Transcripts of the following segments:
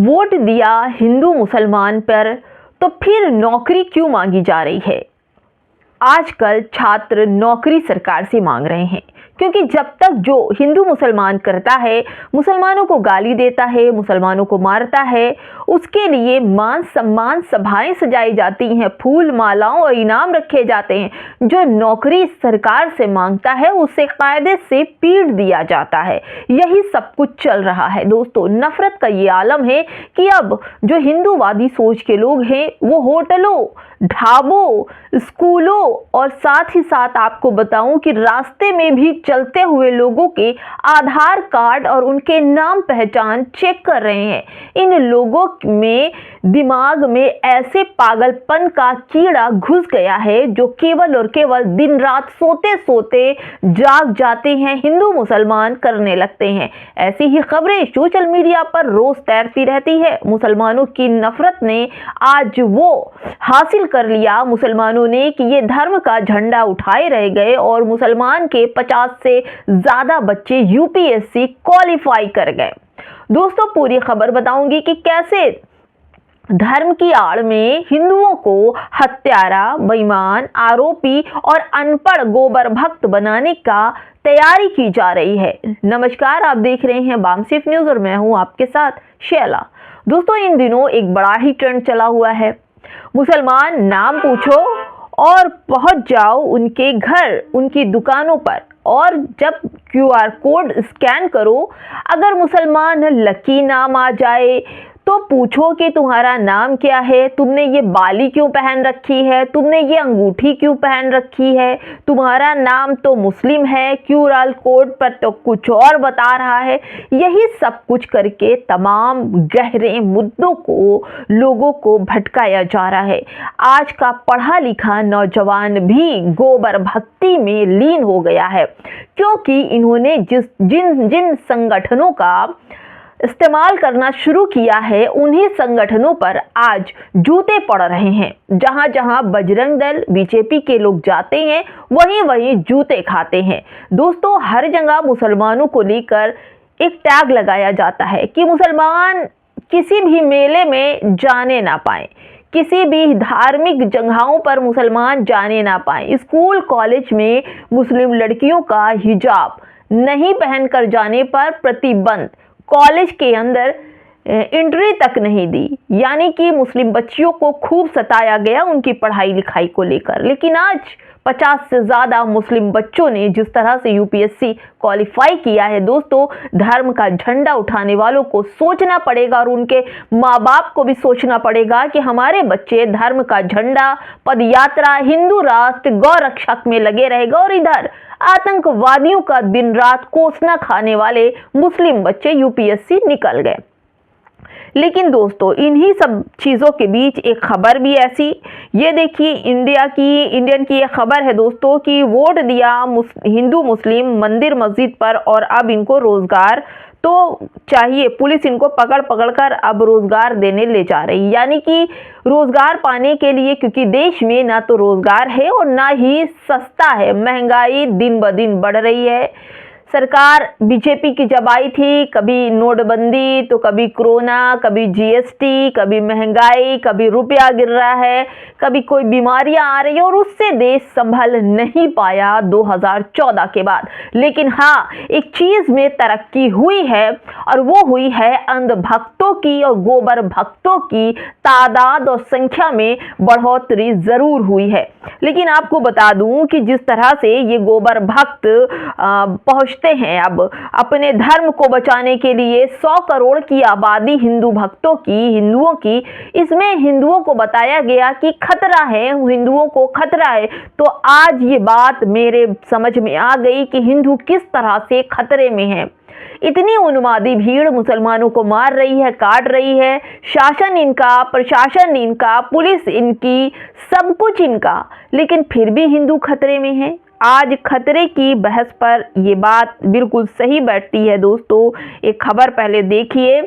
Vote दिया हिंदू मुसलमान पर तो फिर नौकरी क्यों मांगी जा रही है। आजकल छात्र नौकरी सरकार से मांग रहे हैं, क्योंकि जब तक जो हिंदू मुसलमान करता है, मुसलमानों को गाली देता है, मुसलमानों को मारता है, उसके लिए मान सम्मान सभाएं सजाई जाती हैं, फूल मालाओं और इनाम रखे जाते हैं। जो नौकरी सरकार से मांगता है उसे कायदे से पीट दिया जाता है। यही सब कुछ चल रहा है दोस्तों। नफरत का ये आलम है कि अब जो हिंदूवादी सोच के लोग हैं वो होटलों, ढाबों, स्कूलों और साथ ही साथ आपको बताऊं कि रास्ते में भी चलते हुए लोगों के आधार कार्ड और उनके नाम पहचान चेक कर रहे हैं। इन लोगों में दिमाग में ऐसे पागलपन का कीड़ा घुस गया है जो केवल और केवल दिन रात सोते सोते जाग जाते हैं, हिंदू मुसलमान करने लगते हैं। ऐसी ही खबरें सोशल मीडिया पर रोज तैरती रहती है। मुसलमानों की नफरत ने आज वो हासिल कर लिया मुसलमानों ने कि ये धर्म का झंडा उठाए रह गए और मुसलमान के 50 से ज्यादा बच्चे यूपीएससी क्वालिफाई कर गए। दोस्तों पूरी खबर बताऊंगी कि कैसे धर्म की आड़ में हिंदुओं को हत्यारा, बेईमान, आरोपी और अनपढ़ गोबर भक्त बनाने का तैयारी की जा रही है। नमस्कार, आप देख रहे हैं बामसिफ न्यूज और मैं हूं आपके साथ शैला। दोस्तों इन दिनों एक बड़ा ही ट्रेंड चला हुआ है। मुसलमान नाम पूछो और पहुंच जाओ उनके घर, उनकी दुकानों पर, और जब क्यूआर कोड स्कैन करो, अगर मुसलमान लकी नाम आ जाए तो पूछो कि तुम्हारा नाम क्या है, तुमने ये बाली क्यों पहन रखी है, तुमने ये अंगूठी क्यों पहन रखी है, तुम्हारा नाम तो मुस्लिम है, क्यूआर कोड पर तो कुछ और बता रहा है। यही सब कुछ करके तमाम गहरे मुद्दों को लोगों को भटकाया जा रहा है। आज का पढ़ा लिखा नौजवान भी गोबर भक्ति में लीन हो गया है, क्योंकि इन्होंने जिन संगठनों का इस्तेमाल करना शुरू किया है उन्हीं संगठनों पर आज जूते पड़ रहे हैं। जहां जहां बजरंग दल, बीजेपी के लोग जाते हैं वहीं वहीं जूते खाते हैं। दोस्तों हर जगह मुसलमानों को लेकर एक टैग लगाया जाता है कि मुसलमान किसी भी मेले में जाने ना पाए, किसी भी धार्मिक जगहों पर मुसलमान जाने ना पाए, स्कूल कॉलेज में मुस्लिम लड़कियों का हिजाब नहीं पहनकर जाने पर प्रतिबंध, कॉलेज के अंदर एंट्री तक नहीं दी। यानी कि मुस्लिम बच्चियों को खूब सताया गया उनकी पढ़ाई लिखाई को लेकर। लेकिन आज 50 से ज़्यादा मुस्लिम बच्चों ने जिस तरह से यूपीएससी क्वालिफाई किया है, दोस्तों धर्म का झंडा उठाने वालों को सोचना पड़ेगा और उनके माँ बाप को भी सोचना पड़ेगा कि हमारे बच्चे धर्म का झंडा, पदयात्रा, हिंदू राष्ट्र, गौ रक्षक में लगे रहेगा और इधर आतंकवादियों का दिन रात कोसना खाने वाले मुस्लिम बच्चे यूपीएससी निकल गए। लेकिन दोस्तों इन्हीं सब चीज़ों के बीच एक खबर भी ऐसी, ये देखिए इंडियन की ये खबर है दोस्तों कि वोट दिया हिंदू मुस्लिम मंदिर मस्जिद पर और अब इनको रोजगार तो चाहिए। पुलिस इनको पकड़ पकड़ कर अब रोजगार देने ले जा रही, यानी कि रोजगार पाने के लिए, क्योंकि देश में ना तो रोजगार है और ना ही सस्ता है। महंगाई दिन ब दिन बढ़ रही है। सरकार बीजेपी की जब आई थी, कभी नोटबंदी तो कभी कोरोना, कभी जीएसटी, कभी महंगाई, कभी रुपया गिर रहा है, कभी कोई बीमारियां आ रही है और उससे देश संभल नहीं पाया 2014 के बाद। लेकिन हाँ, एक चीज में तरक्की हुई है और वो हुई है अंधभक्तों की और गोबर भक्तों की तादाद और संख्या में बढ़ोतरी जरूर हुई है। लेकिन आपको बता दूं कि जिस तरह से ये गोबर भक्त पहुंचते हैं अब अपने धर्म को बचाने के लिए, 100 करोड़ की आबादी हिंदू भक्तों की, हिंदुओं की, इसमें हिंदुओं को बताया गया कि खतरा है, हिंदुओं को खतरा है। तो आज ये बात मेरे समझ में आ गई कि हिंदू किस तरह से खतरे में है। इतनी उन्मादी भीड़ मुसलमानों को मार रही है, काट रही है, शासन इनका, प्रशासन इनका, पुलिस इनकी, सब कुछ इनका, लेकिन फिर भी हिंदू खतरे में है। आज खतरे की बहस पर ये बात बिल्कुल सही बैठती है दोस्तों। एक खबर पहले देखिए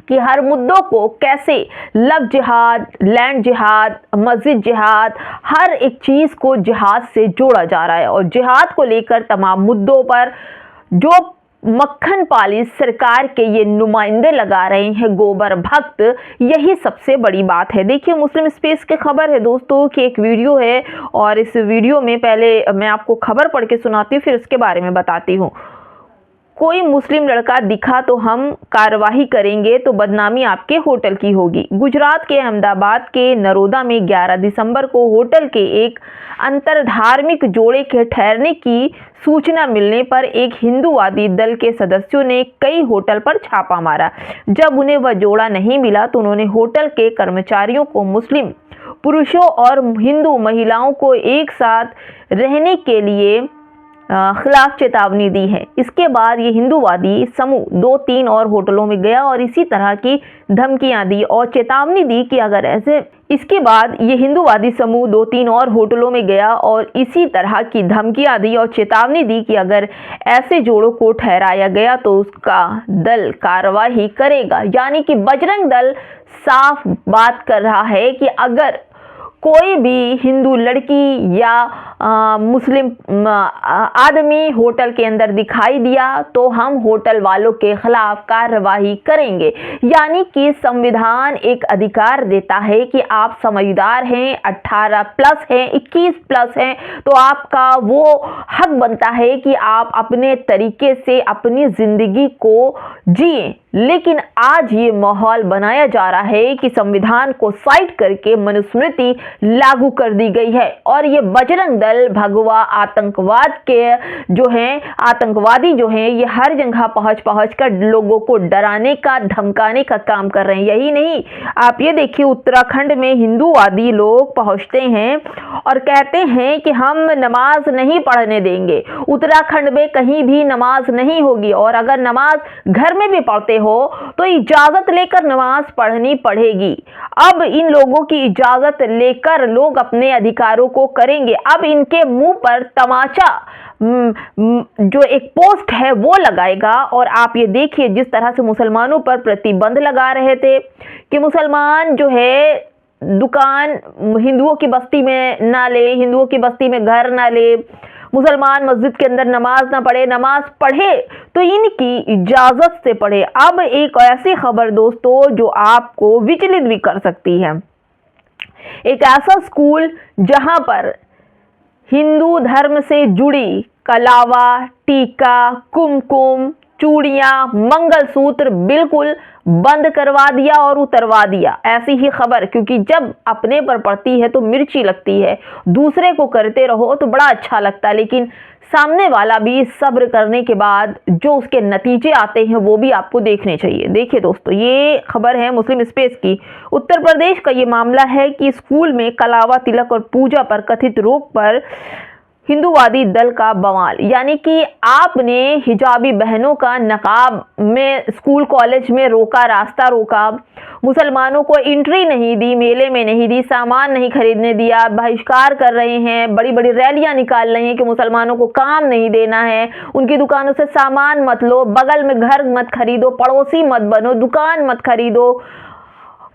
कि हर मुद्दों को कैसे लव जिहाद, लैंड जिहाद, मस्जिद जिहाद, हर एक चीज को जिहाद से जोड़ा जा रहा है और जिहाद को लेकर तमाम मुद्दों पर जो मक्खन पाली सरकार के ये नुमाइंदे लगा रहे हैं गोबर भक्त, यही सबसे बड़ी बात है। देखिए मुस्लिम स्पेस की खबर है दोस्तों कि एक वीडियो है और इस वीडियो में पहले मैं आपको खबर पढ़ के सुनाती हूँ, फिर उसके बारे में बताती हूँ। कोई मुस्लिम लड़का दिखा तो हम कार्रवाई करेंगे, तो बदनामी आपके होटल की होगी। गुजरात के अहमदाबाद के नरोदा में 11 दिसंबर को होटल के एक अंतरधार्मिक जोड़े के ठहरने की सूचना मिलने पर एक हिंदूवादी दल के सदस्यों ने कई होटल पर छापा मारा। जब उन्हें वह जोड़ा नहीं मिला तो उन्होंने होटल के कर्मचारियों को मुस्लिम पुरुषों और हिंदू महिलाओं को एक साथ रहने के लिए खिलाफ चेतावनी दी है। इसके बाद ये हिंदूवादी समूह 2-3 और होटलों में गया और इसी तरह की धमकियां दी और चेतावनी दी कि अगर ऐसे इसके बाद ये हिंदूवादी समूह 2-3 और होटलों में गया और इसी तरह की धमकियां दी और चेतावनी दी कि अगर ऐसे जोड़ों को ठहराया गया तो उसका दल कार्रवाई करेगा। यानी कि बजरंग दल साफ बात कर रहा है कि अगर कोई भी हिंदू लड़की या मुस्लिम आदमी होटल के अंदर दिखाई दिया तो हम होटल वालों के खिलाफ कार्रवाई करेंगे। यानी कि संविधान एक अधिकार देता है कि आप समझदार हैं, 18 प्लस हैं, 21 प्लस हैं, तो आपका वो हक बनता है कि आप अपने तरीके से अपनी जिंदगी को जिए। लेकिन आज ये माहौल बनाया जा रहा है कि संविधान को साइड करके मनुस्मृति लागू कर दी गई है और ये बजरंग दल भगवा आतंकवाद के जो हैं आतंकवादी जो हैं ये हर जगह पहुंच कर लोगों को डराने का धमकाने का काम कर रहे हैं। यही नहीं, आप ये देखिए उत्तराखंड में हिंदूवादी लोग पहुंचते हैं और कहते हैं कि हम नमाज नहीं पढ़ने देंगे, उत्तराखंड में कहीं भी नमाज नहीं होगी और अगर नमाज घर में भी पढ़ते हो तो इजाजत लेकर नमाज पढ़नी पड़ेगी। अब इन लोगों की इजाजत लेकर लोग अपने अधिकारों को करेंगे। अब इनके मुंह पर तमाचा जो एक पोस्ट है वो लगाएगा। और आप ये देखिए जिस तरह से मुसलमानों पर प्रतिबंध लगा रहे थे कि मुसलमान जो है दुकान हिंदुओं की बस्ती में ना ले, हिंदुओं की बस्ती में घर ना ले, मुसलमान मस्जिद के अंदर नमाज ना पढ़े, नमाज पढ़े तो इनकी इजाजत से पढ़े। अब एक ऐसी खबर दोस्तों जो आपको विचलित भी कर सकती है। एक ऐसा स्कूल जहां पर हिंदू धर्म से जुड़ी कलावा, टीका, कुमकुम, चूड़ियां, मंगलसूत्र बिल्कुल बंद करवा दिया और उतरवा दिया। ऐसी ही खबर, क्योंकि जब अपने पर पड़ती है तो मिर्ची लगती है, दूसरे को करते रहो तो बड़ा अच्छा लगता है, लेकिन सामने वाला भी सब्र करने के बाद जो उसके नतीजे आते हैं वो भी आपको देखने चाहिए। देखिए दोस्तों, ये खबर है मुस्लिम स्पेस की। उत्तर प्रदेश का ये मामला है कि स्कूल में कलावा, तिलक और पूजा पर कथित रोक पर हिंदूवादी दल का बवाल। यानी कि आपने हिजाबी बहनों का नकाब में स्कूल कॉलेज में रोका, रास्ता रोका, मुसलमानों को एंट्री नहीं दी, मेले में नहीं दी, सामान नहीं खरीदने दिया, बहिष्कार कर रहे हैं, बड़ी बड़ी रैलियां निकाल रहे हैं कि मुसलमानों को काम नहीं देना है, उनकी दुकानों से सामान मत लो, बगल में घर मत खरीदो, पड़ोसी मत बनो, दुकान मत खरीदो,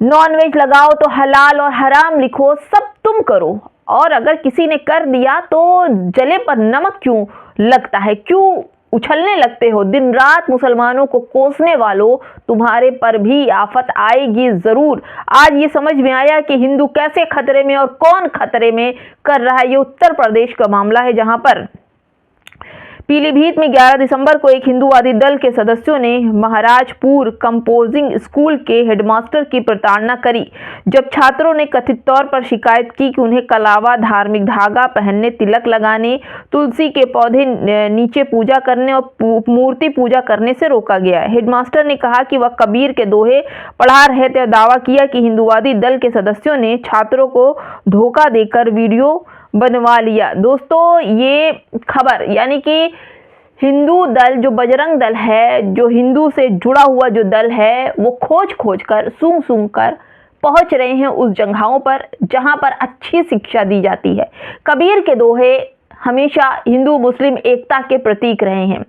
नॉनवेज लगाओ तो हलाल और हराम लिखो, सब तुम करो। और अगर किसी ने कर दिया तो जले पर नमक क्यों लगता है, क्यों उछलने लगते हो? दिन रात मुसलमानों को कोसने वालों, तुम्हारे पर भी आफत आएगी जरूर। आज ये समझ में आया कि हिंदू कैसे खतरे में और कौन खतरे में कर रहा है। ये उत्तर प्रदेश का मामला है जहां पर पीलीभीत में 11 दिसंबर को एक हिंदूवादी दल के सदस्यों ने महाराजपुर कंपोजिंग स्कूल के हेडमास्टर की प्रताड़ना करी, जब छात्रों ने कथित तौर पर शिकायत की कि उन्हें कलावा, धार्मिक धागा पहनने, तिलक लगाने, तुलसी के पौधे नीचे पूजा करने और मूर्ति पूजा करने से रोका गया। हेडमास्टर ने कहा कि वह कबीर के दोहे पढ़ा रहे थे और दावा किया कि हिंदूवादी दल के सदस्यों ने छात्रों को धोखा देकर वीडियो बनवा लिया। दोस्तों, ये खबर यानी कि हिंदू दल जो बजरंग दल है, जो हिंदू से जुड़ा हुआ जो दल है, वो खोज कर सूंघ कर पहुंच रहे हैं उस जगहों पर जहां पर अच्छी शिक्षा दी जाती है। कबीर के दोहे हमेशा हिंदू मुस्लिम एकता के प्रतीक रहे हैं।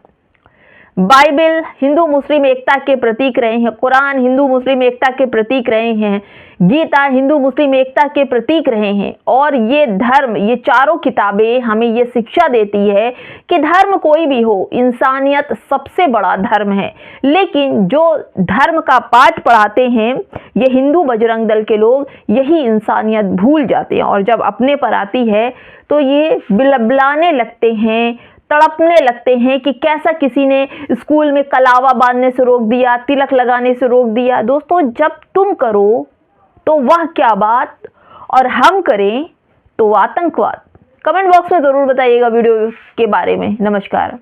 बाइबल हिंदू मुस्लिम एकता के प्रतीक रहे हैं, कुरान हिंदू मुस्लिम एकता के प्रतीक रहे हैं, गीता हिंदू मुस्लिम एकता के प्रतीक रहे हैं। और ये धर्म, ये चारों किताबें हमें ये शिक्षा देती है कि धर्म कोई भी हो, इंसानियत सबसे बड़ा धर्म है। लेकिन जो धर्म का पाठ पढ़ाते हैं ये हिंदू बजरंग दल के लोग, यही इंसानियत भूल जाते हैं। और जब अपने पर आती है तो ये बिलबलाने लगते हैं, तड़पने लगते हैं कि कैसा किसी ने स्कूल में कलावा बांधने से रोक दिया, तिलक लगाने से रोक दिया। दोस्तों, जब तुम करो तो वह क्या बात और हम करें तो आतंकवाद। कमेंट बॉक्स में ज़रूर बताइएगा वीडियो के बारे में। नमस्कार।